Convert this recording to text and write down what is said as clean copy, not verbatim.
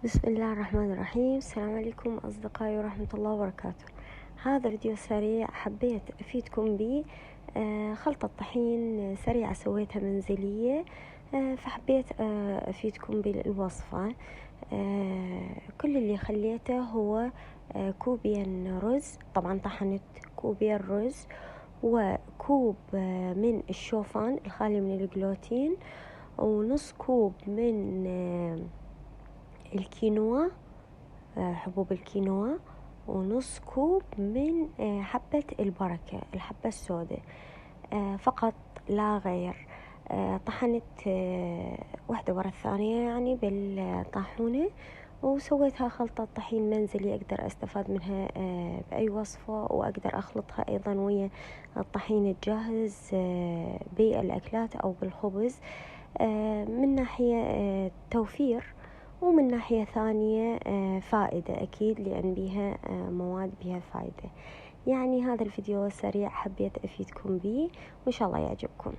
بسم الله الرحمن الرحيم. السلام عليكم أصدقائي ورحمة الله وبركاته. هذا فيديو سريع حبيت أفيدكم به. خلطة طحين سريعة سويتها منزلية، فحبيت أفيدكم بالوصفة. كل اللي خليته هو كوبين رز، طبعا طحنت كوبين رز وكوب من الشوفان الخالي من الجلوتين، ونص كوب من الكينوا، حبوب الكينوا، ونص كوب من حبة البركة، الحبة السوداء، فقط لا غير. طحنت واحدة ورا الثانية يعني بالطاحونة، وسويتها خلطة طحين منزلي أقدر أستفاد منها بأي وصفة، وأقدر أخلطها أيضا ويا الطحين الجاهز بالأكلات أو بالخبز. من ناحية توفير، ومن ناحية ثانية فائدة أكيد، لأن بيها مواد بيها فائدة. يعني هذا الفيديو سريع حبيت أفيدكم به، وإن شاء الله يعجبكم.